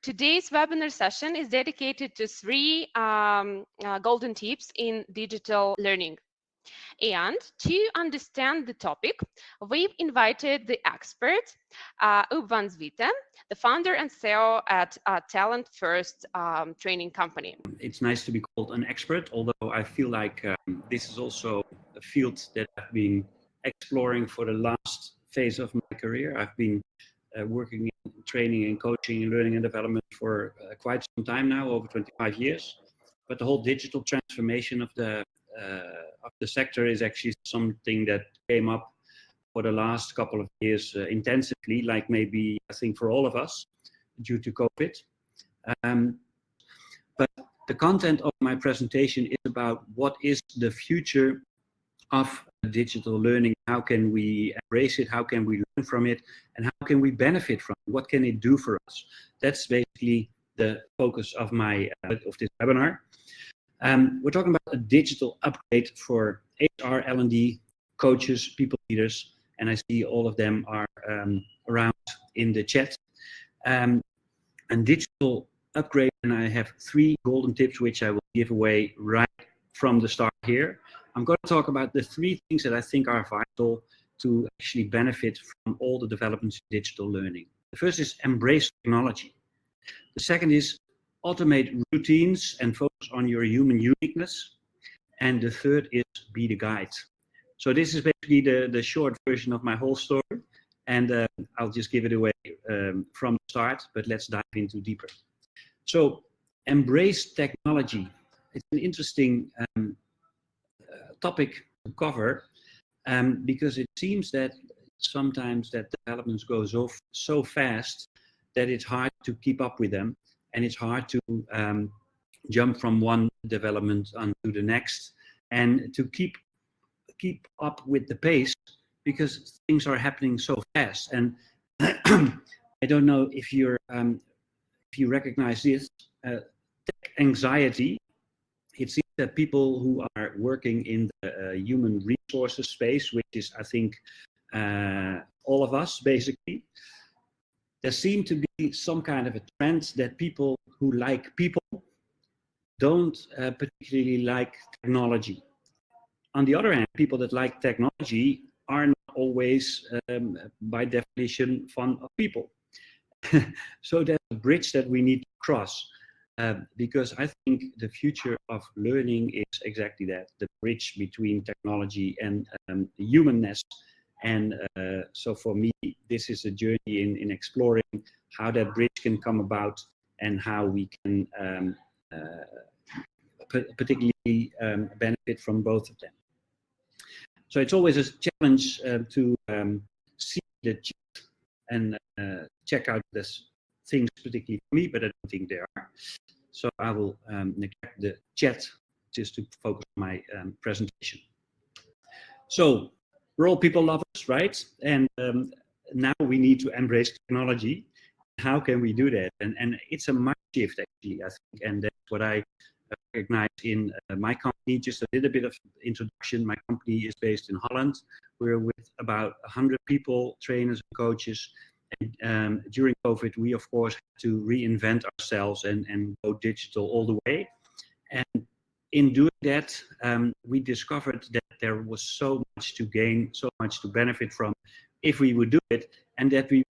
Today's webinar session is dedicated to three golden tips in digital learning. And to understand the topic, we've invited the expert, Ub van Zwieten, the founder and CEO at Talent First training company. It's nice to be called an expert, although I feel like this is also a field that I've been exploring for the last phase of my career. I've been working in training and coaching and learning and development for quite some time now, over 25 years. But the whole digital transformation of the sector is actually something that came up for the last couple of years intensively, like maybe I think for all of us due to COVID. But the content of my presentation is about what is the future of digital learning. How can we embrace it? How can we learn from it? And how can we benefit from it? What can it do for us? That's basically the focus of of this webinar. We're talking about a digital upgrade for HR, L&D, coaches, people leaders, and I see all of them are around in the chat. And digital upgrade, and I have 3 golden tips which I will give away right from the start here. I'm going to talk about the 3 things that I think are vital to actually benefit from all the developments in digital learning. The first is embrace technology. The second is automate routines and focus on your human uniqueness. And the third is be the guide. So this is basically the short version of my whole story. And I'll just give it away from the start, but let's dive into deeper. So embrace technology. It's an interesting topic to cover because it seems that sometimes that developments go so fast that it's hard to keep up with them, and it's hard to jump from one development onto the next and to keep up with the pace because things are happening so fast. And I don't know if you recognize this tech anxiety. It seems that people who are working in the human resources space, which is, I think, all of us basically, there seems to be some kind of a trend that people who like people don't particularly like technology. On the other hand, people that like technology are not always, by definition, fond of people. So that's a bridge that we need to cross. Because I think the future of learning is exactly that, the bridge between technology and humanness. And so for me, this is a journey in exploring how that bridge can come about and how we can particularly benefit from both of them. So it's always a challenge to see the chat and check out this things particularly for me, but I don't think they are. So I will neglect the chat just to focus on my presentation. So we're all people lovers, right? And now we need to embrace technology. How can we do that? And it's a mind shift actually, I think, and that's what I recognize in my company. Just a little bit of introduction. My company is based in Holland. We're with about 100 people, trainers and coaches. And during COVID, we of course had to reinvent ourselves and go digital all the way. And in doing that, we discovered that there was so much to gain, so much to benefit from if we would do it, and that we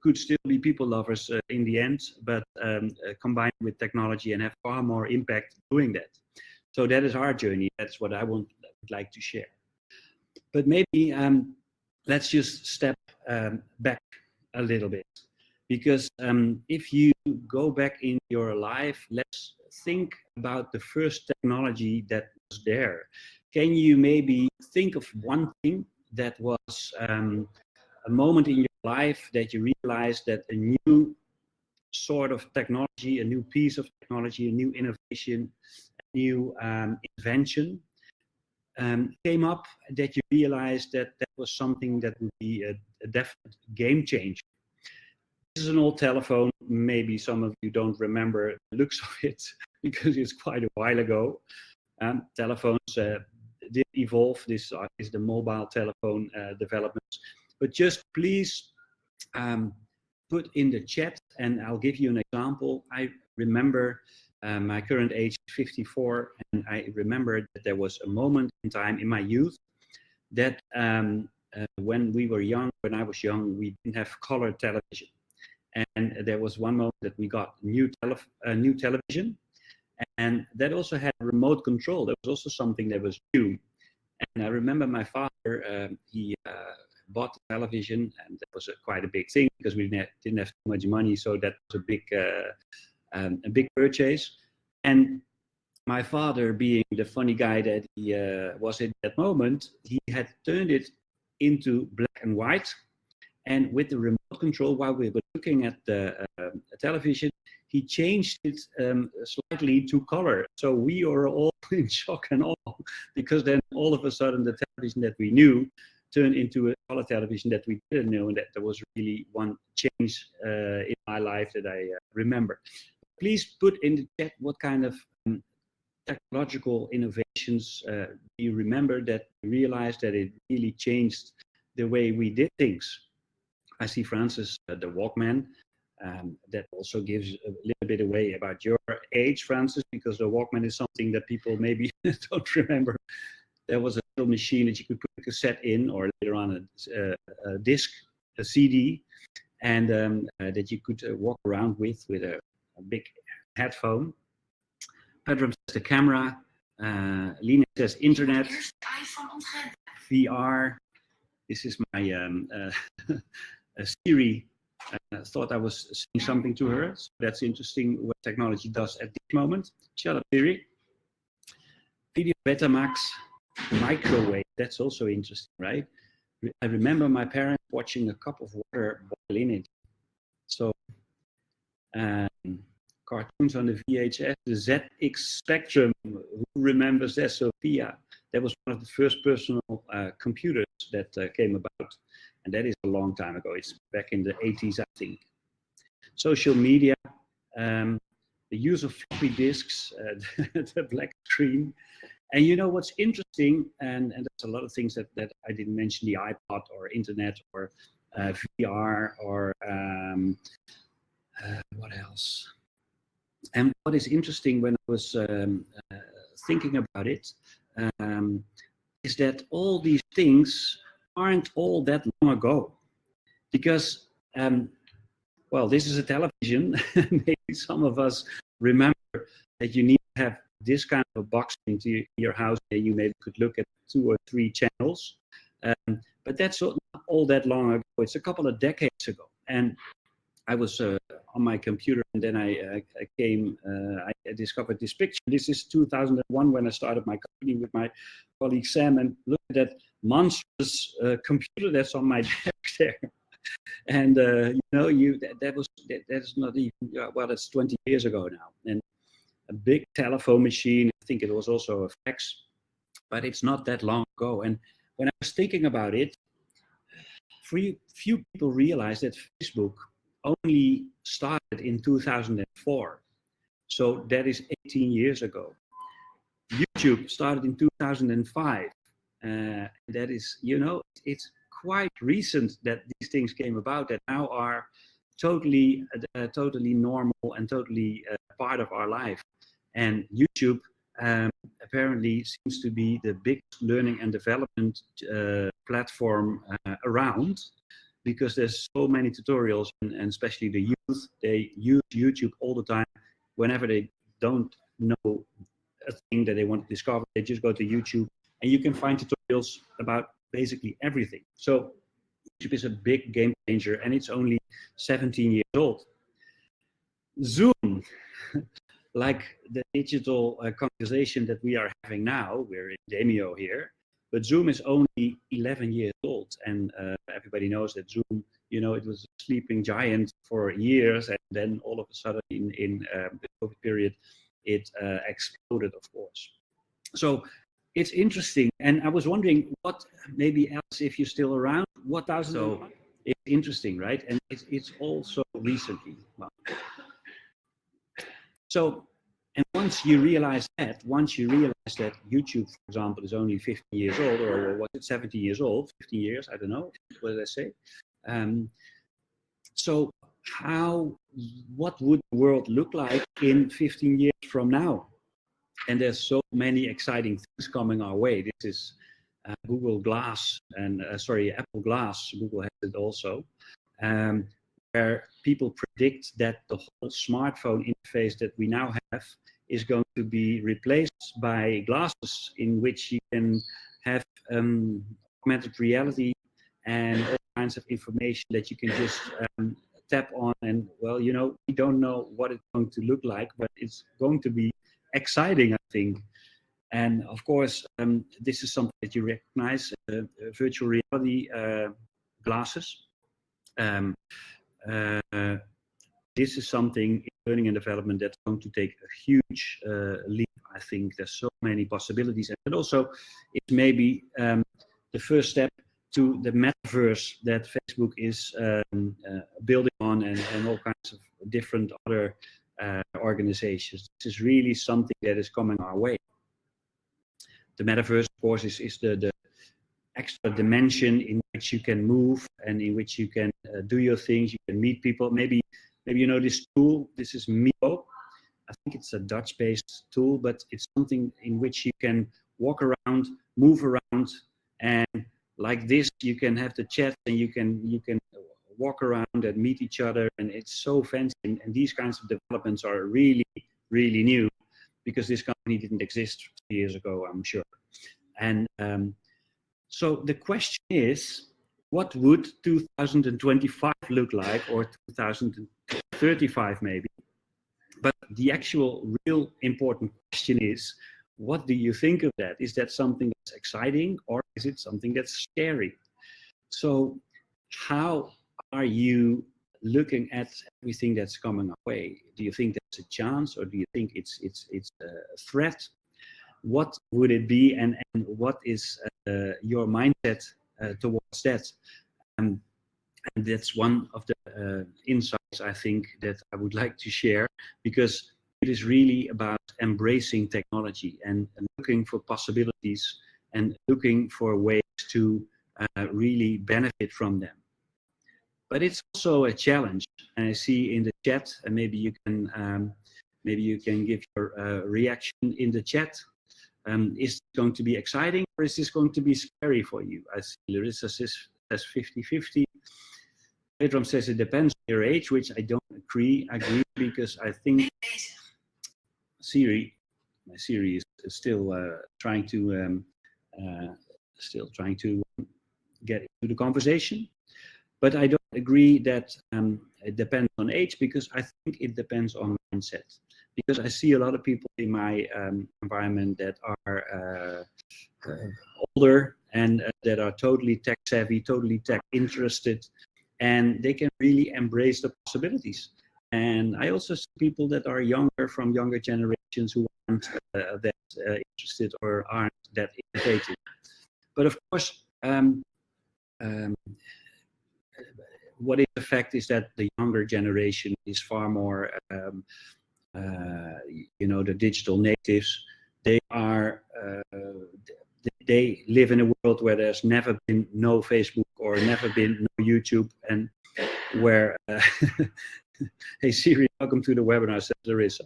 could still be people lovers in the end, but combined with technology and have far more impact doing that. So that is our journey. That's what I would like to share. But maybe let's just step back a little bit, because if you go back in your life, let's think about the first technology that was there. Can you maybe think of one thing that was a moment in your life that you realized that a new sort of technology, a new piece of technology, a new innovation, a new invention came up, that you realized that that was something that would be a definite game changer? This is an old telephone. Maybe some of you don't remember the looks of it because it's quite a while ago. Telephones did evolve. This is the mobile telephone developments. but just please put in the chat, and I'll give you an example. I remember my current age is 54, and I remember that there was a moment in time in my youth that when we were young, when I was young, we didn't have color television. And there was one moment that we got new television, and that also had remote control. That was also something that was new. And I remember my father, he bought the television, and that was quite a big thing because we didn't have too much money, so that was a big purchase. And my father, being the funny guy that he was in that moment, he had turned it into black and white. And with the remote control, while we were looking at the television, he changed it slightly to color. So we were all in shock and awe, because then all of a sudden the television that we knew turned into a color television that we didn't know, and that there was really one change in my life that I remember. Please put in the chat what kind of technological innovations do you remember that you realized that it really changed the way we did things. I see Francis, the Walkman. That also gives a little bit away about your age, Francis, because the Walkman is something that people maybe don't remember. There was a little machine that you could put a cassette in, or later on a disc, a CD, and that you could walk around with a big headphone. Pedram says the camera. Lina says internet. VR. This is my Siri. Thought I was saying something to her. So that's interesting what technology does at this moment. Shut up, Siri. Video Betamax, microwave. That's also interesting, right? I remember my parents watching a cup of water boil in it. So cartoons on the VHS, the ZX Spectrum. Who remembers that? Sophia. That was one of the first personal computers that came about. And that is a long time ago. It's back in the 80s, I think. Social media, the use of floppy disks, the black screen. And you know what's interesting, and there's a lot of things that I didn't mention, the iPod or internet or VR or what else? And what is interesting when I was thinking about it is that all these things aren't all that long ago, because well, this is a television. Maybe some of us remember that you need to have this kind of a box into your house that you maybe could look at 2 or 3 channels, but that's not all that long ago. It's a couple of decades ago. And I was on my computer, and then I discovered this picture. This is 2001 when I started my company with my colleague Sam, and look at that monstrous computer that's on my desk there. And you know, that's not even, well, that's 20 years ago now. And a big telephone machine, I think it was also a fax, but it's not that long ago. And when I was thinking about it, few people realized that Facebook only started in 2004. So that is 18 years ago. YouTube started in 2005. That is, you know, it's quite recent that these things came about that now are totally normal and totally part of our life. And YouTube apparently seems to be the biggest learning and development platform around, because there's so many tutorials, and especially the youth, they use YouTube all the time. Whenever they don't know a thing that they want to discover, they just go to YouTube, and you can find tutorials about basically everything. So YouTube is a big game changer, and it's only 17 years old. Zoom, like the digital conversation that we are having now, we're in Demio here, but Zoom is only 11 years old, and everybody knows that Zoom, you know, it was a sleeping giant for years, and then all of a sudden in the COVID period, it exploded, of course. So it's interesting, and I was wondering what, maybe else, if you're still around, what so it's interesting, right? And it's also recently. Well, so And once you realize that YouTube, for example, is only 15 years old, or was it 70 years old, 15 years, I don't know, what did I say? So what would the world look like in 15 years from now? And there's so many exciting things coming our way. This is Google Glass and Apple Glass. Google has it also, where people predict that the whole smartphone interface that we now have is going to be replaced by glasses in which you can have augmented reality and all kinds of information that you can just tap on. And well, you know, we don't know what it's going to look like, but it's going to be exciting, I think. And of course, this is something that you recognize, virtual reality glasses. This is something in learning and development that's going to take a huge leap. I think there's so many possibilities, and also it's maybe the first step to the metaverse that Facebook is building on, and all kinds of different other organizations. This is really something that is coming our way. The metaverse, of course, is the extra dimension in which you can move and in which you can do your things. You can meet people. Maybe you know this tool. This is Mio. I think it's a Dutch-based tool, but it's something in which you can walk around, move around, and like this, you can have the chat and you can walk around and meet each other, and it's so fancy. And these kinds of developments are really, really new, because this company didn't exist 2 years ago, I'm sure. And so the question is, what would 2025 look like, or 2035 maybe? But the actual real important question is, what do you think of that? Is that something that's exciting, or is it something that's scary? So how are you looking at everything that's coming our way? Do you think that's a chance, or do you think it's a threat? What would it be, and what is your mindset towards that? And that's one of the insights, I think, that I would like to share, because it is really about embracing technology and looking for possibilities and looking for ways to really benefit from them. But it's also a challenge, and I see in the chat, and maybe you can give your reaction in the chat. Is it going to be exciting, or is this going to be scary for you? I see Larissa says 50-50. Pedram says it depends on your age, which I don't agree, because I think my Siri is still trying to get into the conversation. But I don't agree that it depends on age, because I think it depends on mindset. Because I see a lot of people in my environment that are older and that are totally tech savvy, totally tech interested, and they can really embrace the possibilities. And I also see people that are younger, from younger generations, who aren't that interested or aren't that innovative. But of course, what is the fact is that the younger generation is far more, the digital natives. They are, they live in a world where there's never been no Facebook or never been no YouTube, and where, hey Siri, welcome to the webinar, says Larissa.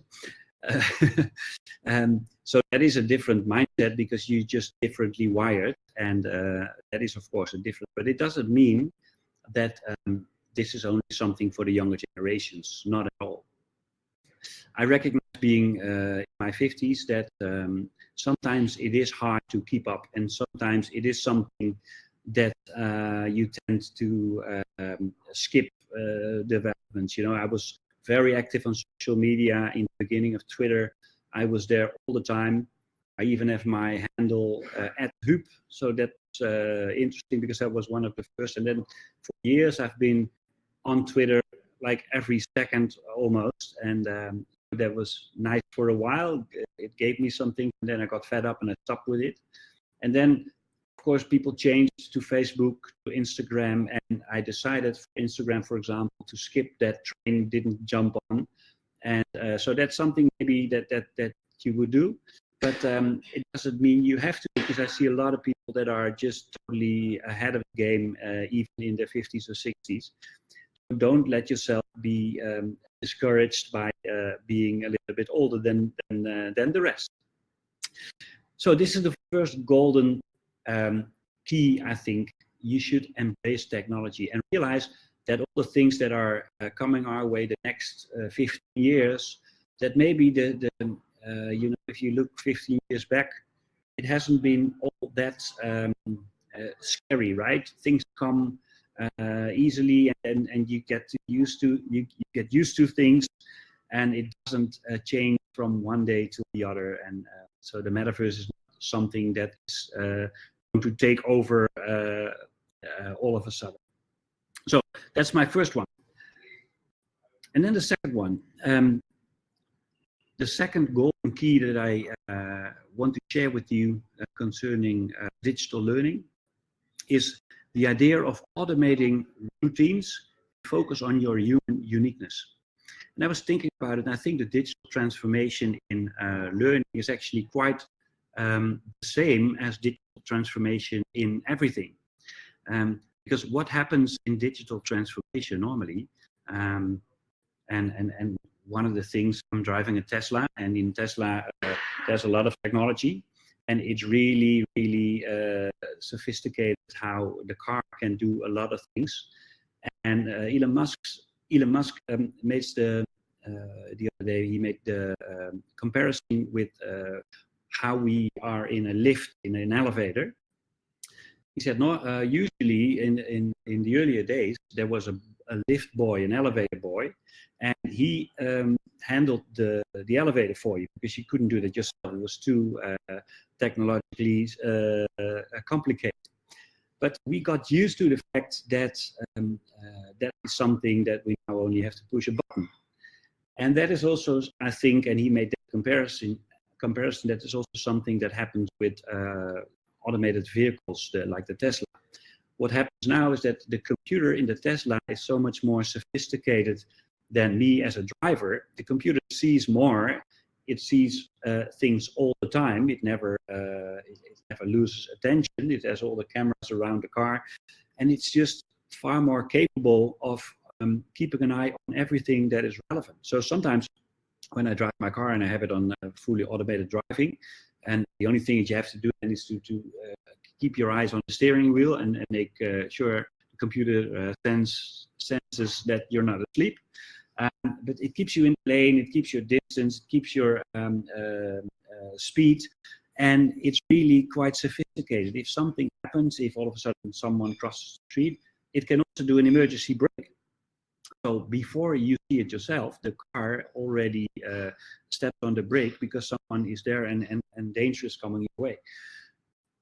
So that is a different mindset, because you're just differently wired, and that is of course a different, but it doesn't mean that this is only something for the younger generations, not at all. I recognize, being in my 50s, that sometimes it is hard to keep up, and sometimes it is something that you tend to skip developments. You know, I was very active on social media in the beginning of Twitter. I was there all the time. I even have my handle @Huub, so that's interesting, because I was one of the first. And then for years I've been on Twitter like every second almost, and that was nice for a while. It gave me something, and then I got fed up and I stopped with it. And then of course people changed to Facebook, to Instagram, and I decided for Instagram, for example, to skip that train, didn't jump on. And so that's something maybe that you would do. But it doesn't mean you have to, because I see a lot of people that are just totally ahead of the game, even in their 50s or 60s. So don't let yourself be discouraged by being a little bit older than the rest. So this is the first golden key, I think. You should embrace technology and realize that all the things that are coming our way the next 15 years, that maybe you know, if you look 15 years back, it hasn't been all that scary, right? Things come easily, and you get used to things, and it doesn't change from one day to the other. And so the metaverse is not something that is going to take over all of a sudden. So that's my first one. And then the second one. The second golden key that I want to share with you concerning digital learning is the idea of automating routines, focus on your human uniqueness. And I was thinking about it, and I think the digital transformation in learning is actually quite the same as digital transformation in everything. Because what happens in digital transformation normally, and one of the things, I'm driving a Tesla, and in Tesla there's a lot of technology, and it's really, really sophisticated how the car can do a lot of things. And Elon Musk made the other day, he made the comparison with how we are in a lift, in an elevator. He said, no, usually in the earlier days, there was a lift boy, an elevator boy, and he handled the elevator for you, because you couldn't do that yourself. It was too technologically complicated. But we got used to the fact that that is something that we now only have to push a button. And that is also, I think, and he made that comparison, that is also something that happens with automated vehicles like the Tesla. What happens now is that the computer in the Tesla is so much more sophisticated than me as a driver. The computer sees more. It sees things all the time. It never loses attention. It has all the cameras around the car, and it's just far more capable of keeping an eye on everything that is relevant. So sometimes when I drive my car and I have it on fully automated driving, and the only thing that you have to do is to keep your eyes on the steering wheel and make sure the computer senses that you're not asleep. But it keeps you in lane, it keeps your distance, it keeps your speed, and it's really quite sophisticated. If something happens, if all of a sudden someone crosses the street, it can also do an emergency brake. So before you see it yourself, the car already steps on the brake because someone is there and danger is coming your way.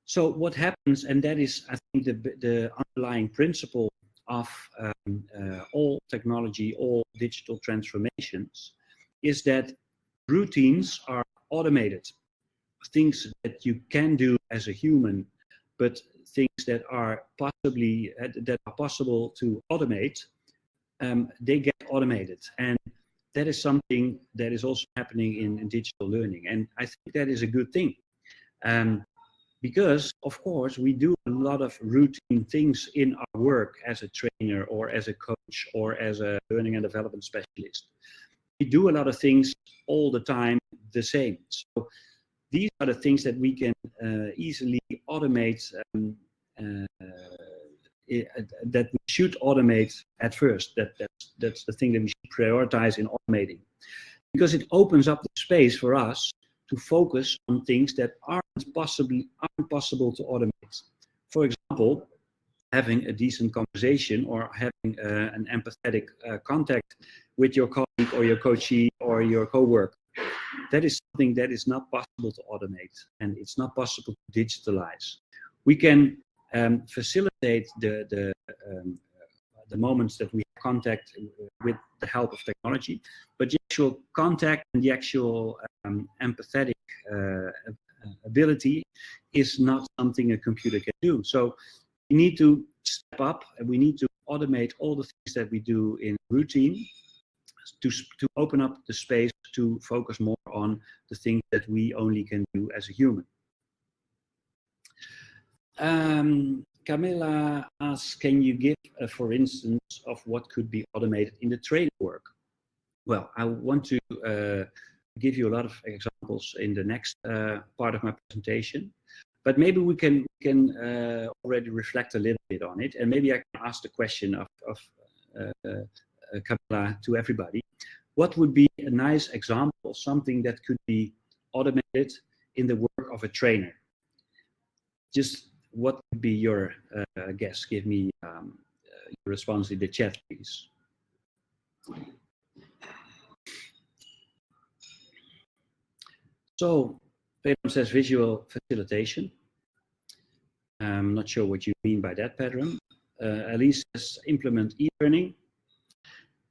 So what happens, and that is, I think, the underlying principle of all technology, all digital transformations, is that routines are automated. Things that you can do as a human, but things that are possible to automate, they get automated. And that is something that is also happening in digital learning. And I think that is a good thing. Because, of course, we do a lot of routine things in our work as a trainer or as a coach or as a learning and development specialist. We do a lot of things all the time the same. So these are the things that we can easily automate, that we should automate at first. That's the thing that we should prioritize in automating. Because it opens up the space for us to focus on things that aren't possible to automate. For example, having a decent conversation or having an empathetic contact with your colleague or your coachee or your coworker. That is something that is not possible to automate, and it's not possible to digitalize. We can facilitate the moments that we have contact with the help of technology, but the actual contact and the actual empathetic ability is not something a computer can do. So we need to step up and we need to automate all the things that we do in routine, to open up the space to focus more on the things that we only can do as a human. Camilla asks, can you give for instance of what could be automated in the training work? Well, I want to give you a lot of examples in the next part of my presentation, but maybe we can already reflect a little bit on it, and maybe I can ask the question of Camilla to everybody. What would be a nice example of something that could be automated in the work of a trainer? Just what would be your guess? Give me your response in the chat, please. So, Pedram says visual facilitation. I'm not sure what you mean by that, Pedram. Elise says implement e-learning.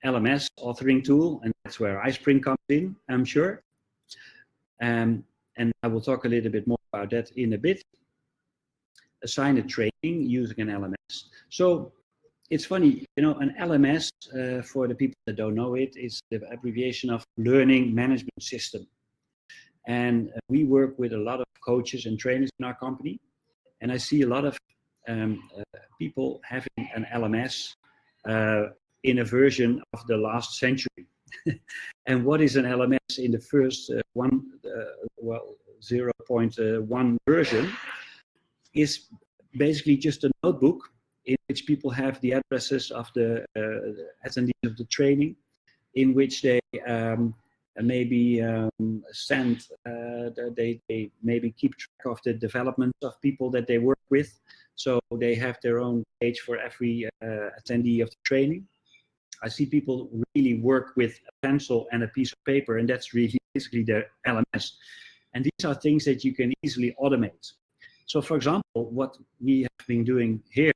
LMS authoring tool, and that's where iSpring comes in, I'm sure. And I will talk a little bit more about that in a bit. Assign a training using an LMS. So it's funny, you know, an LMS, for the people that don't know it, is the abbreviation of Learning Management System. And we work with a lot of coaches and trainers in our company. And I see a lot of people having an LMS in a version of the last century. And what is an LMS in the first 0.1 version is basically just a notebook in which people have the addresses of the attendees of the training, in which they maybe send, they maybe keep track of the development of people that they work with. So they have their own page for every attendee of the training. I see people really work with a pencil and a piece of paper, and that's really basically their LMS. And these are things that you can easily automate. So for example, what we have been doing here,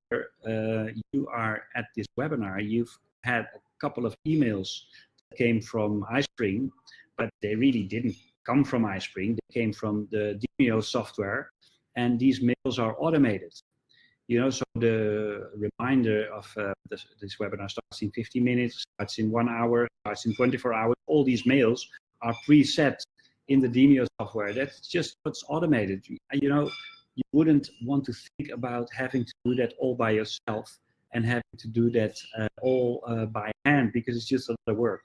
you are at this webinar, you've had a couple of emails that came from iSpring, but they really didn't come from iSpring, they came from the Demio software, and these mails are automated. You know, so the reminder of this webinar starts in 50 minutes, starts in 1 hour, starts in 24 hours. All these mails are preset in the Demio software. That's just what's automated. You know, you wouldn't want to think about having to do that all by yourself and having to do that all by hand, because it's just a lot of work.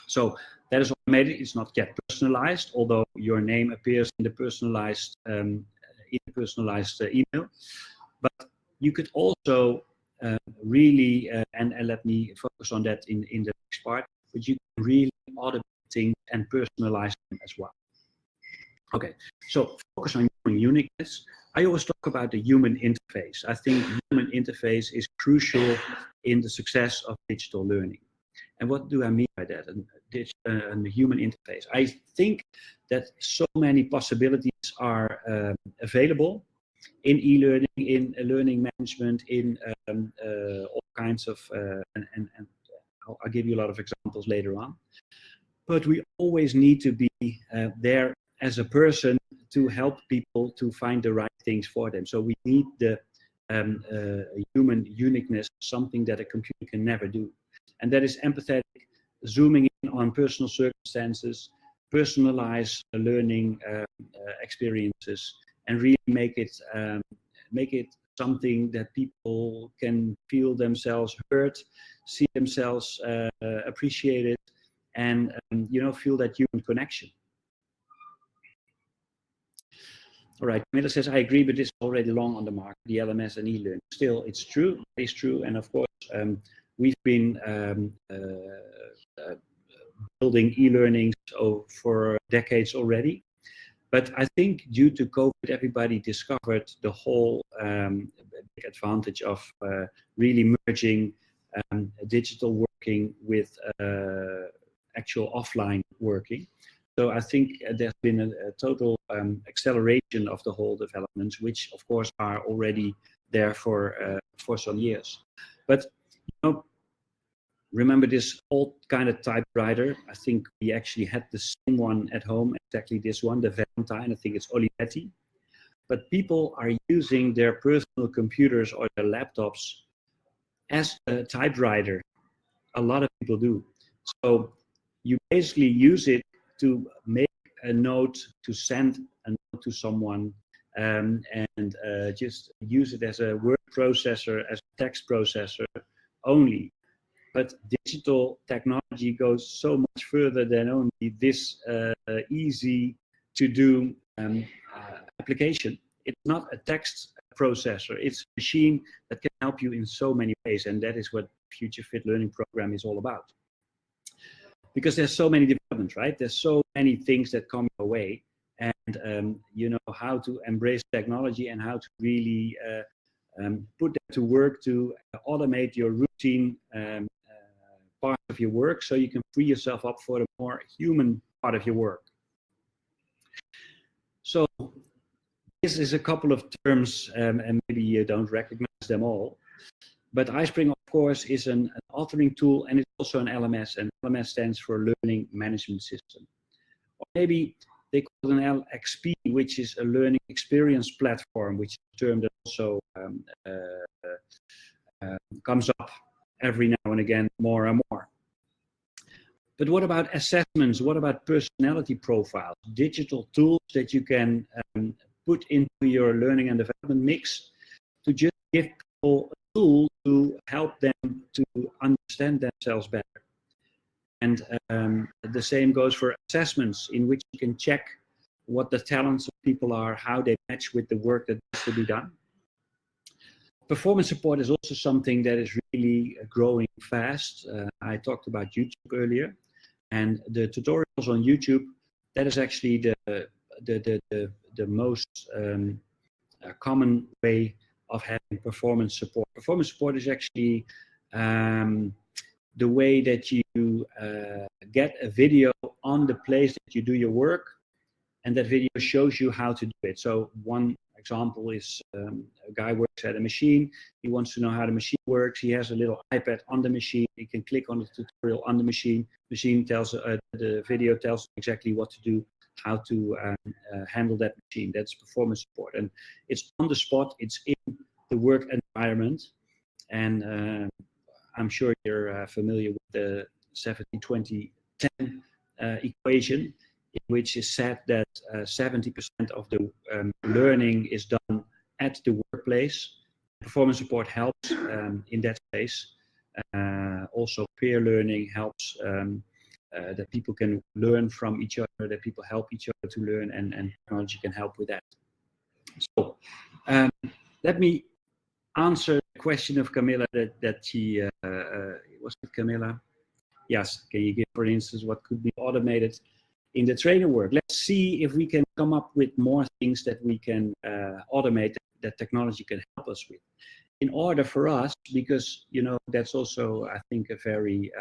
So that is automated. It's not yet personalized, although your name appears in the personalized email. But you could also really, and let me focus on that in the next part, but you can really automate things and personalize them as well. Okay, so focus on human uniqueness. I always talk about the human interface. I think human interface is crucial in the success of digital learning. And what do I mean by that? The human interface. I think that so many possibilities are available in e-learning, in learning management, in all kinds of, and I'll give you a lot of examples later on. But we always need to be there as a person to help people to find the right things for them. So we need the human uniqueness, something that a computer can never do. And that is empathetic, zooming in on personal circumstances, personalize learning experiences, and really make it something that people can feel themselves heard, see themselves appreciated, and you know, feel that human connection. All right, Camilla says, I agree, but it's already long on the market, the LMS and e-learning. Still, it's true, it's true, and of course, we've been building e-learnings for decades already. But I think due to COVID, everybody discovered the whole big advantage of really merging digital working with actual offline working. So I think there's been a total acceleration of the whole developments, which of course are already there for some years. But you know, remember this old kind of typewriter? I think we actually had the same one at home, exactly this one, the Valentine. I think it's Olivetti. But people are using their personal computers or their laptops as a typewriter. A lot of people do. So You basically use it to make a note, to send a note to someone, and just use it as a word processor, as a text processor only. But digital technology goes so much further than only this easy to do application. It's not a text processor, it's a machine that can help you in so many ways, and that is what FutureFit Learning Program is all about. Because there's so many developments, right? There's so many things that come your way, and you know how to embrace technology and how to really put that to work to automate your routine part of your work, so you can free yourself up for the more human part of your work. So this is a couple of terms, and maybe you don't recognize them all. But iSpring, of course, is an authoring tool, and it's also an LMS, and LMS stands for Learning Management System. Or maybe they call it an LXP, which is a learning experience platform, which is a term that also comes up every now and again more and more. But what about assessments? What about personality profiles? Digital tools that you can put into your learning and development mix to just give people a tool to help them to understand themselves better. And the same goes for assessments, in which you can check what the talents of people are, how they match with the work that has to be done. Performance support is also something that is really growing fast. I talked about YouTube earlier, and the tutorials on YouTube, that is actually the most common way of having performance support. Performance support is actually the way that you get a video on the place that you do your work, and that video shows you how to do it. So one example is a guy works at a machine. He wants to know how the machine works. He has a little iPad on the machine. He can click on the tutorial on the machine. Machine tells the video tells exactly what to do, how to handle that machine. That's performance support, and it's on the spot. It's in the work environment, and I'm sure you're familiar with the 70-20-10 equation, in which is said that 70% of the learning is done at the workplace. Performance support helps in that space. Also, peer learning helps that people can learn from each other, that people help each other to learn, and technology can help with that. So let me answer the question of Camilla that she, was it Camilla? Yes, can you give, for instance, what could be automated in the trainer work? Let's see if we can come up with more things that we can automate that technology can help us with. In order for us, because, you know, that's also, I think, a very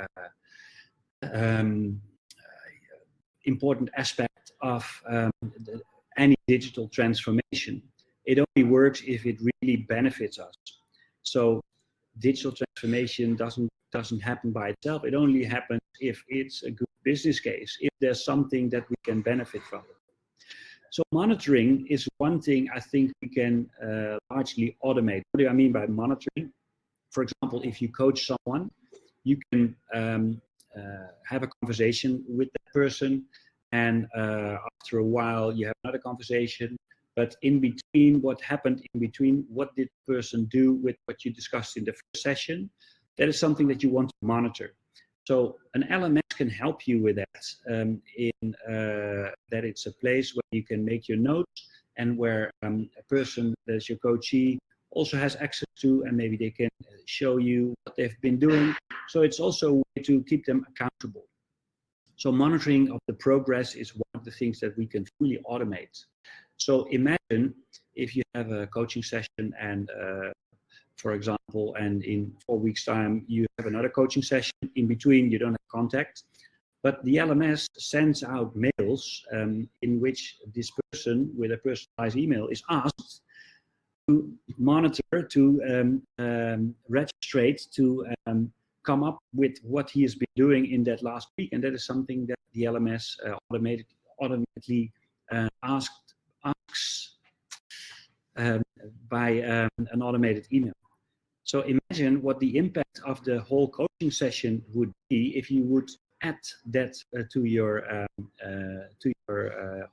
important aspect of any digital transformation. It only works if it really benefits us. So digital transformation doesn't happen by itself. It only happens if it's a good business case, if there's something that we can benefit from it. So monitoring is one thing I think we can largely automate. What do I mean by monitoring? For example, if you coach someone, you can have a conversation with that person, and after a while you have another conversation. But in between, what happened in between, what did the person do with what you discussed in the first session? That is something that you want to monitor. So an LMS can help you with that, that it's a place where you can make your notes, and where a person that is your coachee also has access to, and maybe they can show you what they've been doing. So it's also a way to keep them accountable. So monitoring of the progress is one of the things that we can fully automate. So imagine if you have a coaching session, and for example, and in 4 weeks' time, you have another coaching session. In between, you don't have contact. But the LMS sends out mails in which this person with a personalized email is asked to monitor, to registrate, to come up with what he has been doing in that last week. And that is something that the LMS automatically asks by an automated email. So imagine what the impact of the whole coaching session would be if you would add that to your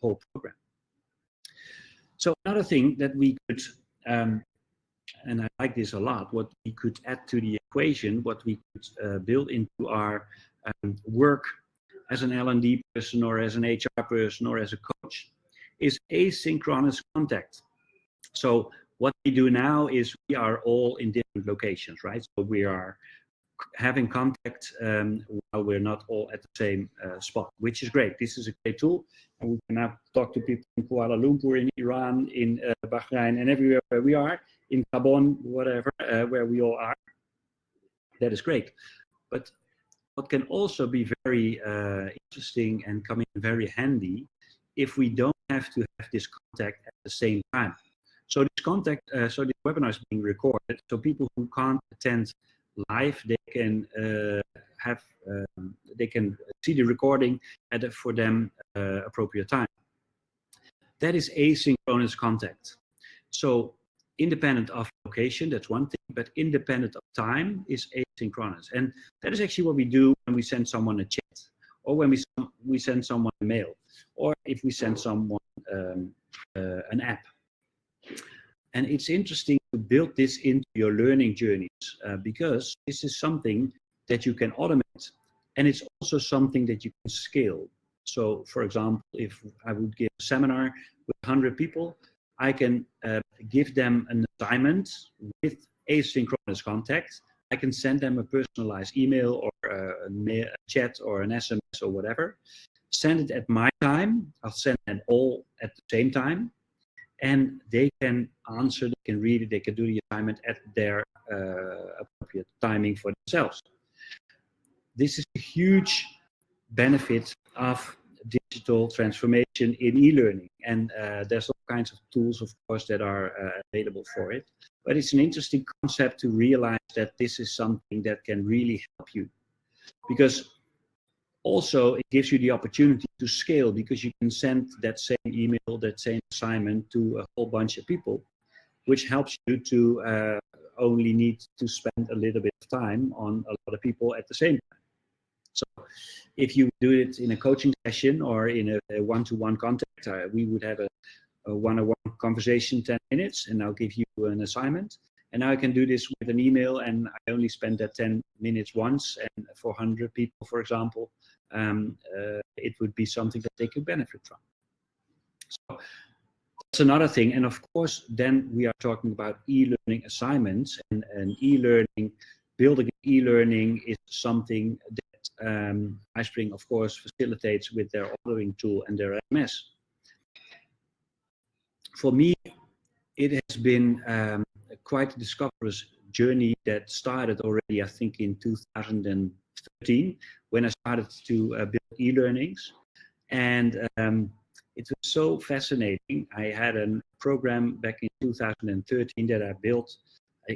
whole program. So another thing that we could, and I like this a lot, what we could add to the equation, what we could build into our work as an L&D person or as an HR person or as a coach, is asynchronous contact. So what we do now is we are all in different locations, right? So we are having contact while we're not all at the same spot, which is great. This is a great tool, and we can now talk to people in Kuala Lumpur, in Iran, in Bahrain, and everywhere where we are, in Gabon, whatever, where we all are. That is great. But what can also be very interesting and come in very handy if we don't have to have this contact at the same time. So this contact, so this webinar is being recorded, so people who can't attend live, they can they can see the recording at a, for them appropriate time. That is asynchronous contact. So independent of location, that's one thing, but independent of time is asynchronous. And that is actually what we do when we send someone a chat, or when we send someone a mail, or if we send someone an app. And it's interesting to build this into your learning journeys because this is something that you can automate, and it's also something that you can scale. So for example, if I would give a seminar with 100 people, I can give them an assignment with asynchronous contact. I can send them a personalized email or a chat or an SMS or whatever. Send it at my time. I'll send them all at the same time. And they can answer, they can read it, they can do the assignment at their appropriate timing for themselves. This is a huge benefit of digital transformation in e-learning. And there's all kinds of tools, of course, that are available for it. But it's an interesting concept to realize that this is something that can really help you. Because also, it gives you the opportunity to scale, because you can send that same email, that same assignment to a whole bunch of people, which helps you to only need to spend a little bit of time on a lot of people at the same time. So if you do it in a coaching session or in a one-to-one contact, we would have a one-on-one conversation, 10 minutes, and I'll give you an assignment. And now I can do this with an email, and I only spend that 10 minutes once, and for 100 people, for example, it would be something that they could benefit from. So that's another thing. And of course, then we are talking about e-learning assignments, and e-learning, building e-learning is something that iSpring, of course, facilitates with their ordering tool and their LMS. For me, it has been quite a discoverous journey that started already, I think, in 2013, when I started to build e-learnings. And it was so fascinating. I had a program back in 2013 that I built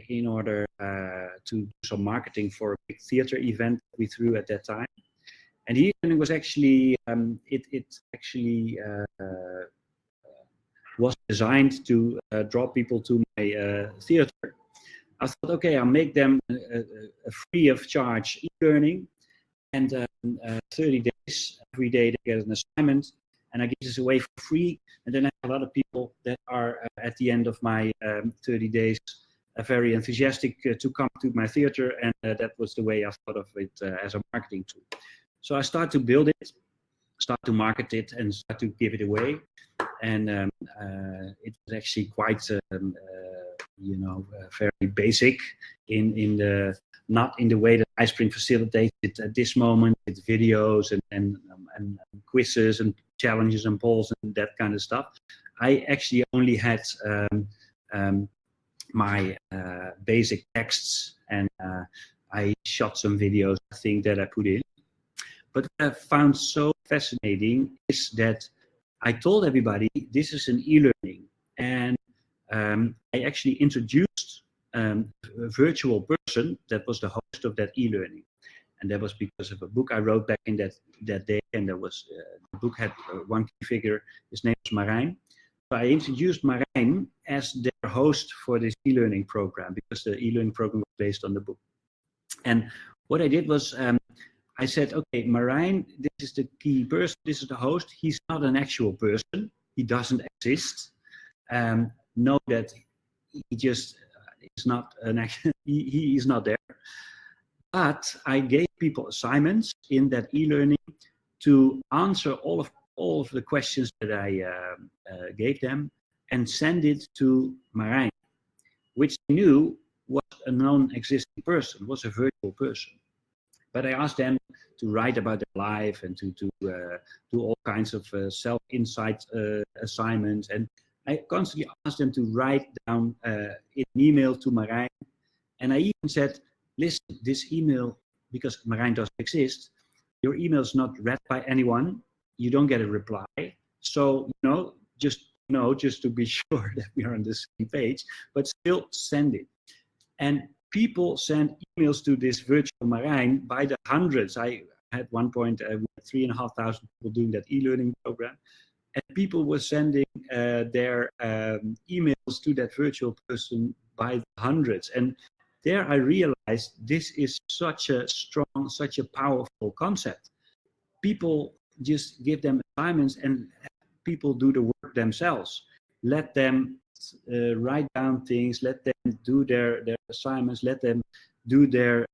in order to do some marketing for a big theater event we threw at that time. And e-learning was actually, it actually was designed to draw people to my theater. I thought, okay, I'll make them a free of charge e-learning, and 30 days, every day they get an assignment, and I give this away for free. And then I have a lot of people that are at the end of my 30 days very enthusiastic to come to my theater, and that was the way I thought of it as a marketing tool. So I started to build it, start to market it, and start to give it away. And it was actually quite, you know, very basic in the, not in the way that iSpring facilitates it at this moment, with videos and quizzes and challenges and polls and that kind of stuff. I actually only had my basic texts, and I shot some videos, I think, that I put in. But what I found so fascinating is that I told everybody this is an e-learning, and I actually introduced a virtual person that was the host of that e-learning, and that was because of a book I wrote back in that day, and there was the book had one key figure. His name was Marijn. So I introduced Marijn as their host for this e-learning program, because the e-learning program was based on the book. And what I did was I said, okay, Marijn, this is the key person, this is the host. He's not an actual person. He doesn't exist. Know that he just is not an actual, he is not there. But I gave people assignments in that e-learning to answer all of the questions that I gave them and send it to Marijn, which I knew was a non-existing person, was a virtual person. But I asked them to write about their life and to do all kinds of self-insight assignments. And I constantly asked them to write down in an email to Marijn. And I even said, listen, this email, because Marijn doesn't exist, your email is not read by anyone. You don't get a reply. So, just to be sure that we are on the same page, but still send it. And people send emails to this virtual Marijn by the hundreds. I had one point, we had 3,500 people doing that e-learning program. And people were sending their emails to that virtual person by the hundreds. And there I realized this is such a strong, such a powerful concept. People just give them assignments and people do the work themselves. Let them write down things, let them do their assignments, let them do their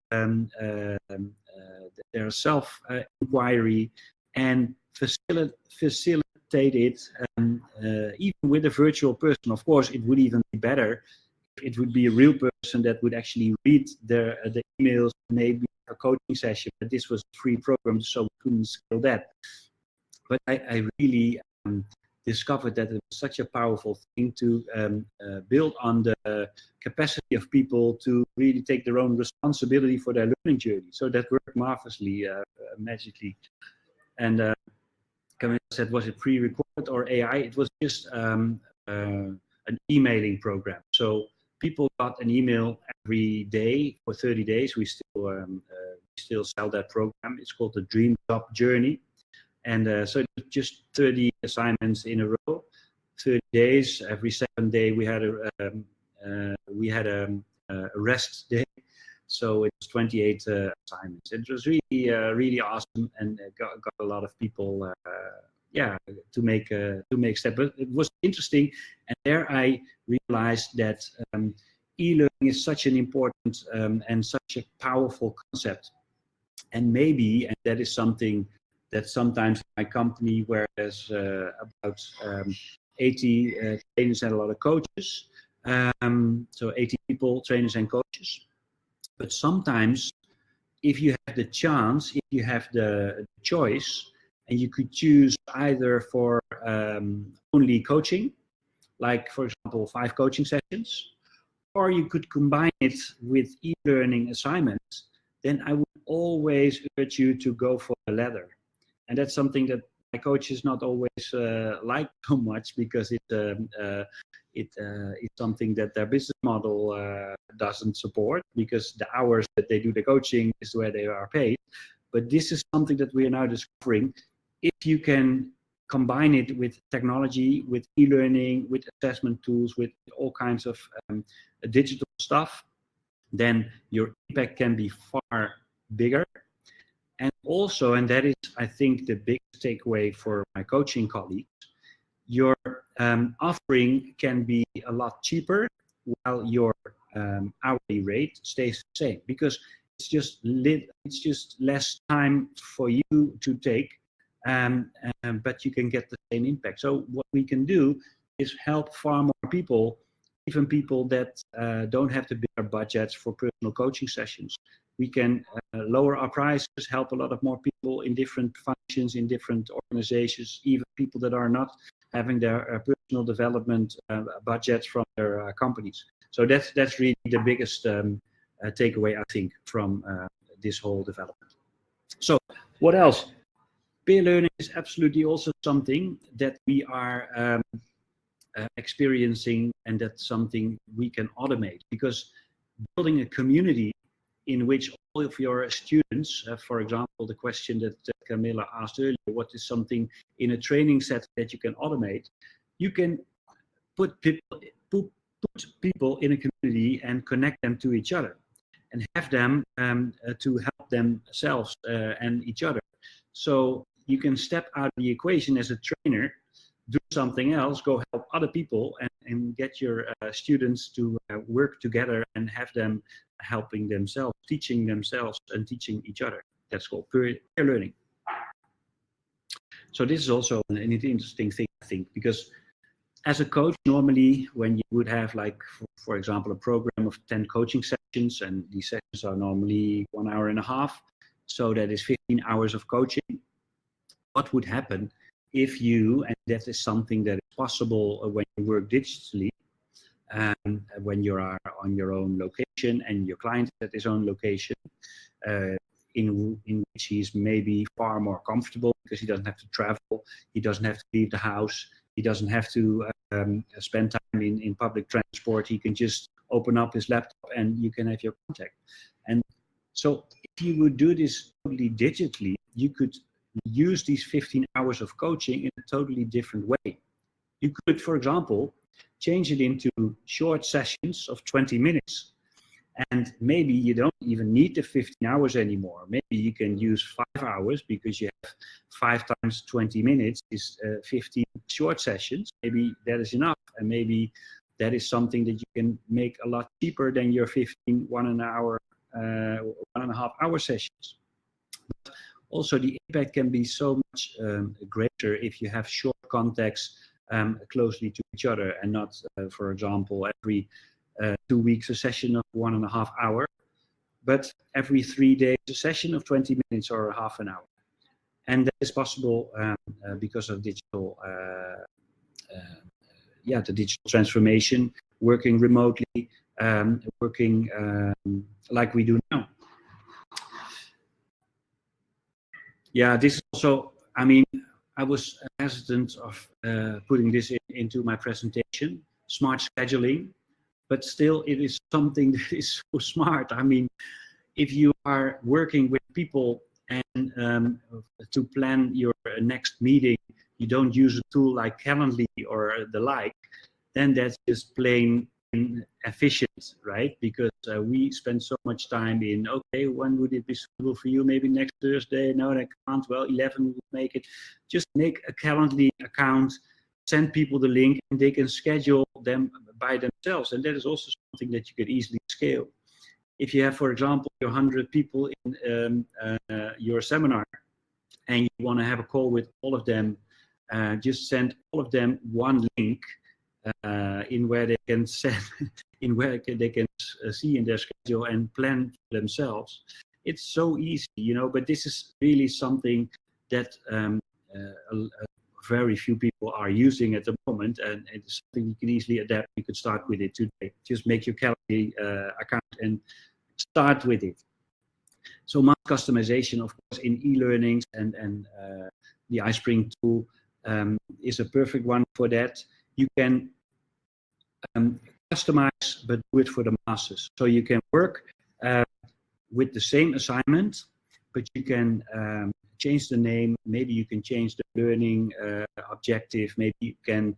self-inquiry and facilitate it even with a virtual person. Of course, it would even be better if it would be a real person that would actually read the emails, maybe a coaching session, but this was a free program, so we couldn't scale that. But I really discovered that it was such a powerful thing to build on the capacity of people to really take their own responsibility for their learning journey. So that worked marvelously, magically. And Camilla said, was it pre-recorded or AI? It was just an emailing program. So people got an email every day for 30 days. We still sell that program. It's called the Dream Job Journey. And so just 30 assignments in a row, 30 days. Every second day we had a rest day. So it was 28 assignments. It was really awesome, and got a lot of people, to make steps. But it was interesting, and there I realized that e-learning is such an important and such a powerful concept. And that is something that sometimes in my company, where there's about 80 trainers and a lot of coaches, so 80 people, trainers and coaches. But sometimes, if you have the chance, if you have the choice, and you could choose either for only coaching, like for example 5 coaching sessions, or you could combine it with e-learning assignments, then I would always urge you to go for the latter. And that's something that my coaches not always like so much, because it's something that their business model doesn't support, because the hours that they do the coaching is where they are paid. But this is something that we are now discovering. If you can combine it with technology, with e-learning, with assessment tools, with all kinds of digital stuff, then your impact can be far bigger. And also, and that is, I think, the big takeaway for my coaching colleagues, your offering can be a lot cheaper while your hourly rate stays the same, because it's just less time for you to take, but you can get the same impact. So what we can do is help far more people, even people that don't have the bigger budgets for personal coaching sessions. We can lower our prices, help a lot of more people in different functions, in different organizations, even people that are not having their personal development budgets from their companies. So that's really the biggest takeaway, I think, from this whole development. So what else? Peer learning is absolutely also something that we are experiencing, and that's something we can automate, because building a community in which all of your students, for example, the question that Camilla asked earlier, what is something in a training set that you can automate? You can put people in a community and connect them to each other, and have them to help help themselves and each other. So you can step out of the equation as a trainer, do something else, go help other people, and get your students to work together and have them helping themselves, teaching themselves and teaching each other. That's called peer learning. So this is also an interesting thing, I think, because as a coach, normally when you would have, like, for example, a program of 10 coaching sessions, and these sessions are normally 1 hour and a half, so that is 15 hours of coaching. What would happen if you, and that is something that is possible when you work digitally, when you are on your own location and your client is at his own location, in which he's maybe far more comfortable because he doesn't have to travel, he doesn't have to leave the house, he doesn't have to spend time in public transport, he can just open up his laptop and you can have your contact. And so if you would do this totally digitally, you could use these 15 hours of coaching in a totally different way. You could, for example, change it into short sessions of 20 minutes. And maybe you don't even need the 15 hours anymore. Maybe you can use 5 hours because you have 5 times 20 minutes is 15 short sessions. Maybe that is enough. And maybe that is something that you can make a lot cheaper than your 15 1.5 hour sessions. But also the impact can be so much greater if you have short contacts closely to each other and not, for example, every 2 weeks a session of 1.5 hours, but every 3 days a session of 20 minutes or half an hour. And that is possible because of digital, the digital transformation, working remotely, working like we do now. Yeah, this is also, I mean, I was hesitant of putting this into my presentation, smart scheduling. But still, it is something that is so smart. I mean, if you are working with people and to plan your next meeting, you don't use a tool like Calendly or the like, then that's just plain inefficient, right? Because we spend so much time in, okay, when would it be suitable for you? Maybe next Thursday? No, I can't. Well, 11 will make it. Just make a Calendly account, send people the link, and they can schedule them by themselves. And that is also something that you could easily scale. If you have, for example, your 100 people in your seminar, and you want to have a call with all of them, just send all of them one link in where they can send, in where they can see in their schedule and plan for themselves. It's so easy, you know. But this is really something that very few people are using at the moment, and it's something you can easily adapt. You could start with it today. Just make your Calendly account and start with it. So mass customization, of course, in e-learnings and the iSpring tool is a perfect one for that. You can customize, but do it for the masses. So you can work with the same assignment, but you can change the name. Maybe you can change the learning objective. Maybe you can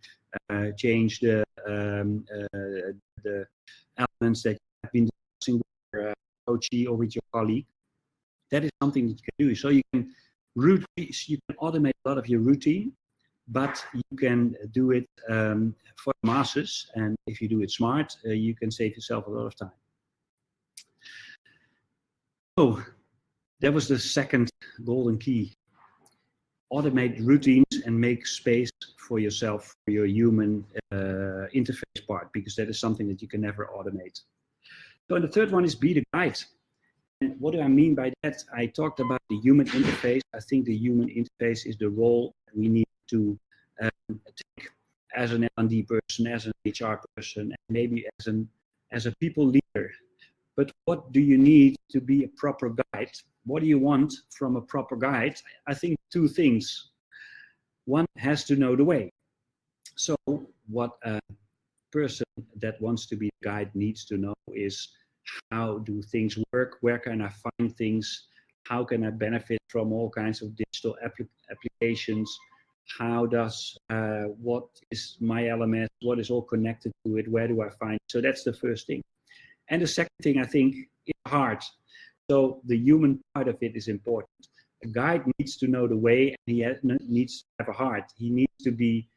change the elements that you have been discussing with your coachee or with your colleague. That is something that you can do. So you can automate a lot of your routine, but you can do it for the masses. And if you do it smart, you can save yourself a lot of time. So that was the second golden key. Automate routines and make space for yourself, for your human interface part, because that is something that you can never automate. So and the third one is be the guide. And what do I mean by that? I talked about the human interface. I think the human interface is the role we need to take as an L&D person, as an HR person, and maybe as a people leader. But what do you need to be a proper guide? What do you want from a proper guide? I think two things. One has to know the way. So what a person that wants to be a guide needs to know is, how do things work? Where can I find things? How can I benefit from all kinds of digital applications? How does, what is my LMS? What is all connected to it? Where do I find? So that's the first thing. And the second thing, I think, is heart. So the human part of it is important. A guide needs to know the way, and he needs to have a heart. He needs to be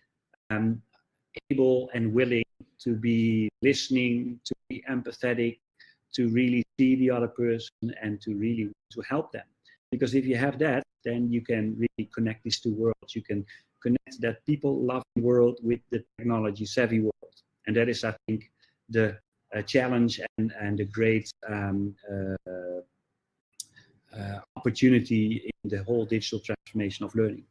able and willing to be listening, to be empathetic, to really see the other person and to really to help them. Because if you have that, then you can really connect these two worlds. You can connect that people-loving world with the technology-savvy world. And that is, I think, the challenge and the great opportunity in the whole digital transformation of learning.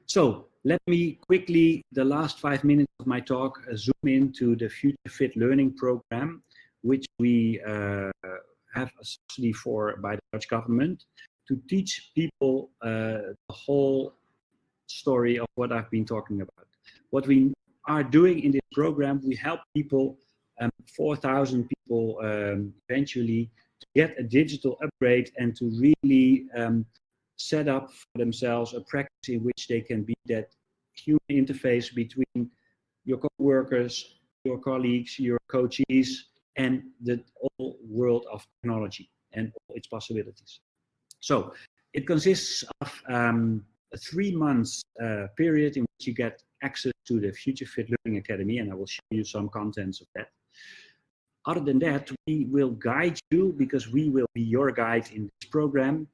So let me quickly, the last 5 minutes of my talk, zoom into the FutureFit learning program, which we have a subsidy for by the Dutch government to teach people the whole story of what I've been talking about. What we are doing in this program, we help people, 4,000 people eventually, to get a digital upgrade and to really set up for themselves a practice in which they can be that human interface between your co-workers, your colleagues, your coaches, and the whole world of technology and all its possibilities. So it consists of a 3 months period in which you get access to the FutureFit Learning Academy, and I will show you some contents of that. Other than that, we will guide you, because we will be your guide in this program,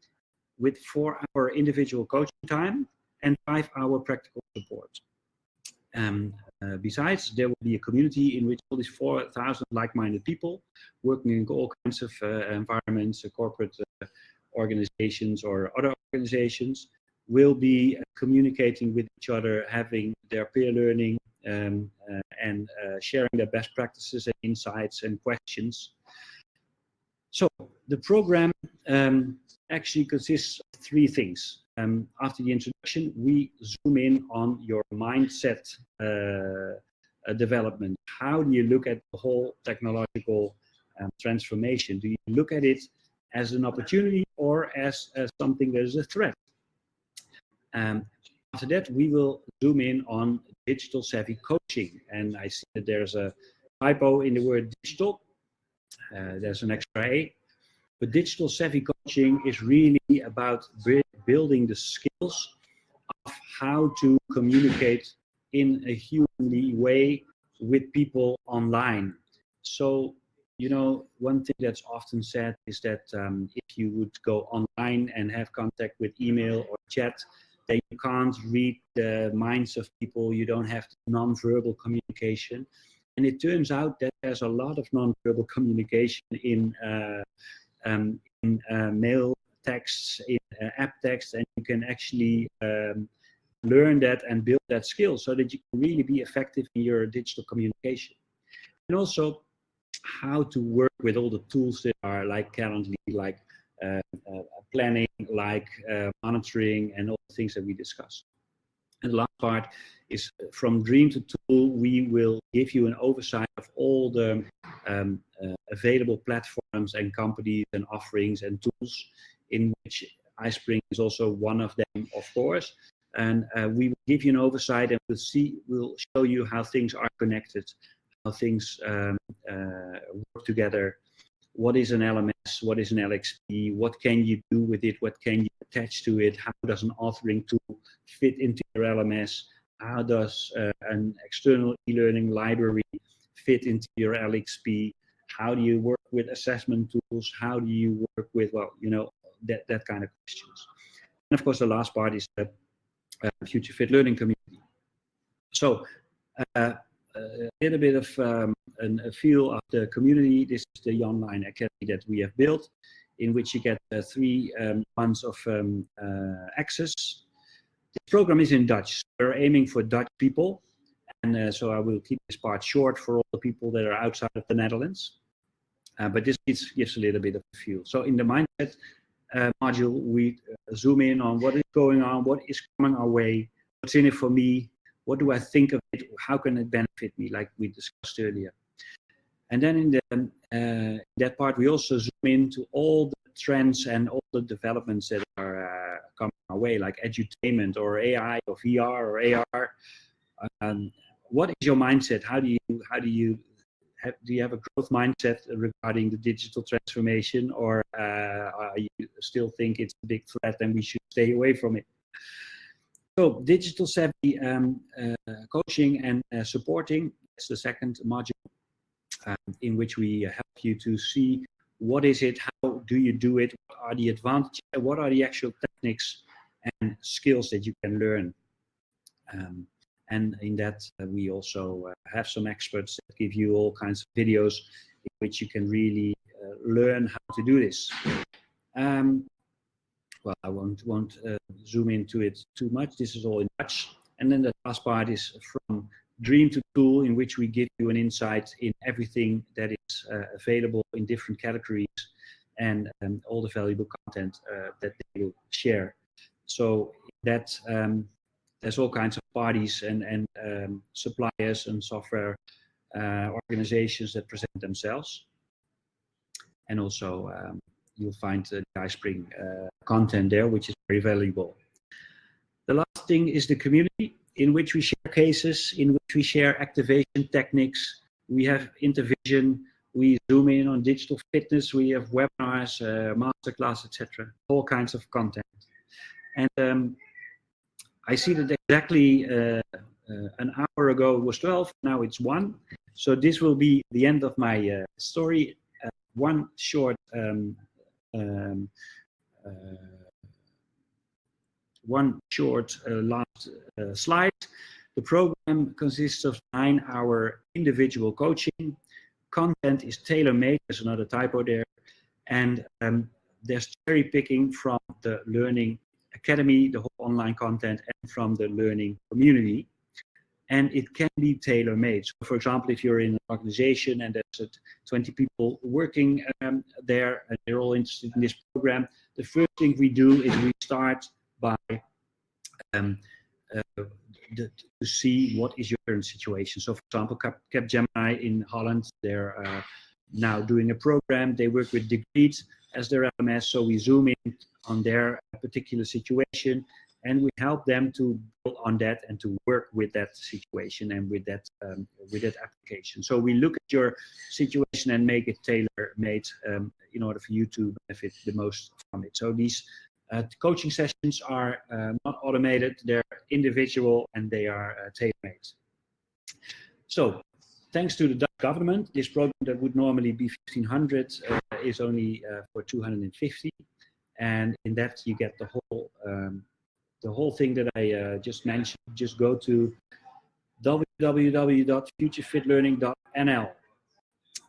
with 4-hour individual coaching time and 5-hour practical support. Besides, there will be a community in which all these 4,000 like-minded people working in all kinds of environments, corporate organizations or other organizations, will be communicating with each other, having their peer learning and sharing their best practices and insights and questions. So the program actually consists of 3 things. After the introduction, we zoom in on your mindset development. How do you look at the whole technological transformation? Do you look at it as an opportunity or as something that is a threat? After that, we will zoom in on digital savvy coaching. And I see that there's a typo in the word digital. There's an extra A. But digital savvy coaching is really about building the skills of how to communicate in a humanly way with people online. So, you know, one thing that's often said is that if you would go online and have contact with email or chat, then you can't read the minds of people. You don't have non-verbal communication. And it turns out that there's a lot of non-verbal communication in mail texts, in app texts, and you can actually learn that and build that skill so that you can really be effective in your digital communication. And also how to work with all the tools that are like Calendly, like planning, like monitoring, and all the things that we discussed. And the last part is from dream to tool. We will give you an oversight of all the available platforms and companies and offerings and tools, in which iSpring is also one of them, of course. And we will give you an oversight, and we'll show you how things are connected, how things work together. What is an LMS? What is an LXP? What can you do with it? What can you attach to it? How does an authoring tool fit into your LMS? How does an external e-learning library fit into your LXP? How do you work with assessment tools? How do you work with, well, you know, that kind of questions. And of course, the last part is the FutureFit Learning Community. So a little bit of a feel of the community. This is the online academy that we have built, in which you get 3 months of access. This program is in Dutch. We're aiming for Dutch people, and so I will keep this part short for all the people that are outside of the Netherlands. But this gives a little bit of a feel. So in the mindset module, we zoom in on what is going on, what is coming our way, what's in it for me, what do I think of it, how can it benefit me, like we discussed earlier. And then in that part, we also zoom into all the trends and all the developments that are coming our way, like edutainment or AI or VR or AR. What is your mindset? Do you have a growth mindset regarding the digital transformation, or you still think it's a big threat and we should stay away from it. So digital savvy coaching and supporting, that's the second module, in which we help you to see what is it, how do you do it, what are the advantages, what are the actual techniques and skills that you can learn. And in that, we also have some experts that give you all kinds of videos in which you can really learn how to do this. Well, I won't zoom into it too much. This is all in Dutch. And then the last part is from dream to tool, in which we give you an insight in everything that is available in different categories and all the valuable content that they will share. So that there's all kinds of parties and suppliers and software organizations that present themselves. And also you'll find the iSpring content there, which is very valuable. The last thing is the community, in which we share cases, in which we share activation techniques. We have intervision, we zoom in on digital fitness, we have webinars, masterclass, etc. All kinds of content. And I see that exactly an hour ago it was 12, now it's 1. So this will be the end of my story. One short last slide. The program consists of 9-hour individual coaching. Content is tailor-made, there's another typo there. And there's cherry picking from the Learning Academy, the whole online content, and from the Learning Community. And it can be tailor-made. So for example, if you're in an organization and there's 20 people working there and they're all interested in this program, the first thing we do is we start by to see what is your current situation. So for example, Capgemini in Holland, they're now doing a program. They work with Degreed as their LMS. So we zoom in on their particular situation and we help them to build on that and to work with that situation and with that application. So we look at your situation and make it tailor-made in order for you to benefit the most from it. So these coaching sessions are not automated, they're individual and they are tailor-made. So thanks to the Dutch government, this program that would normally be 1,500 is only for 250. And in that you get the whole thing that I just mentioned. Just go to www.futurefitlearning.nl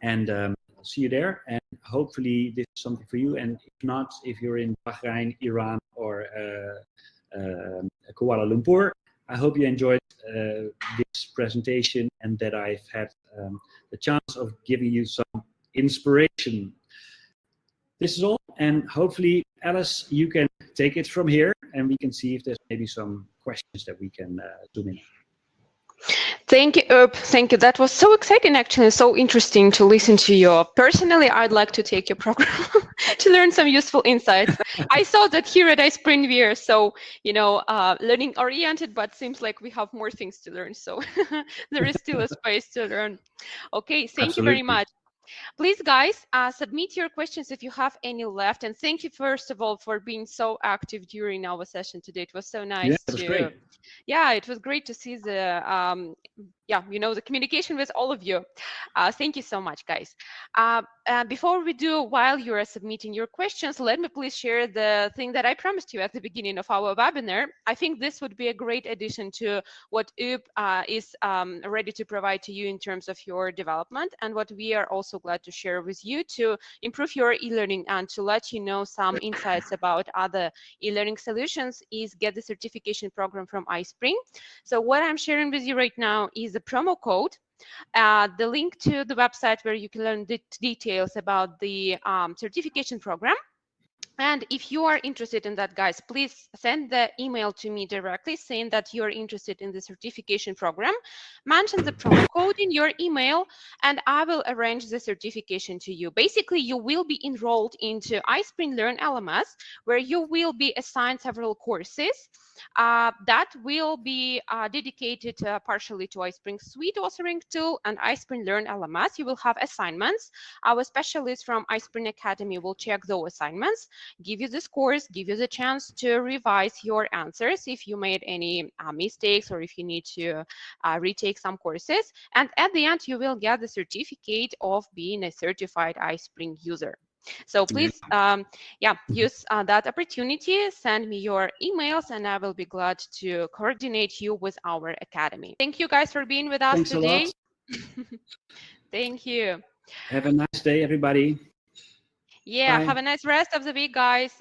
and I'll see you there. And hopefully this is something for you. And if not, if you're in Bahrain, Iran, or Kuala Lumpur, I hope you enjoyed this presentation and that I've had the chance of giving you some inspiration. This is all, and hopefully, Alice, you can take it from here and we can see if there's maybe some questions that we can zoom in. Thank you, Herb. Thank you. That was so exciting, actually, so interesting to listen to you. Personally, I'd like to take your program to learn some useful insights. I saw that here at iSpring we are so, learning oriented, but seems like we have more things to learn. So there is still a space to learn. Okay, thank you very much. Please, guys, submit your questions if you have any left. And thank you, first of all, for being so active during our session today. It was so nice. Yeah, it was great. Yeah, it was great to see the the communication with all of you. Thank you so much, guys. Before we do, while you are submitting your questions, let me please share the thing that I promised you at the beginning of our webinar. I think this would be a great addition to what Herb is ready to provide to you in terms of your development, and what we are also glad to share with you to improve your e-learning and to let you know some insights about other e-learning solutions is get the certification program from iSpring. So what I'm sharing with you right now is a promo code, the link to the website where you can learn the details about the certification program. And if you are interested in that, guys, please send the email to me directly saying that you're interested in the certification program. Mention the promo code in your email, and I will arrange the certification to you. Basically, you will be enrolled into iSpring Learn LMS, where you will be assigned several courses that will be dedicated partially to iSpring Suite authoring tool and iSpring Learn LMS. You will have assignments. Our specialists from iSpring Academy will check those assignments, give you this course, give you the chance to revise your answers if you made any mistakes or if you need to retake some courses. And at the end, you will get the certificate of being a certified iSpring user. So please, use that opportunity, send me your emails, and I will be glad to coordinate you with our academy. Thank you guys for being with us Thanks today. a lot. Thank you. Have a nice day, everybody. Yeah, Bye. have a nice rest of the week, guys.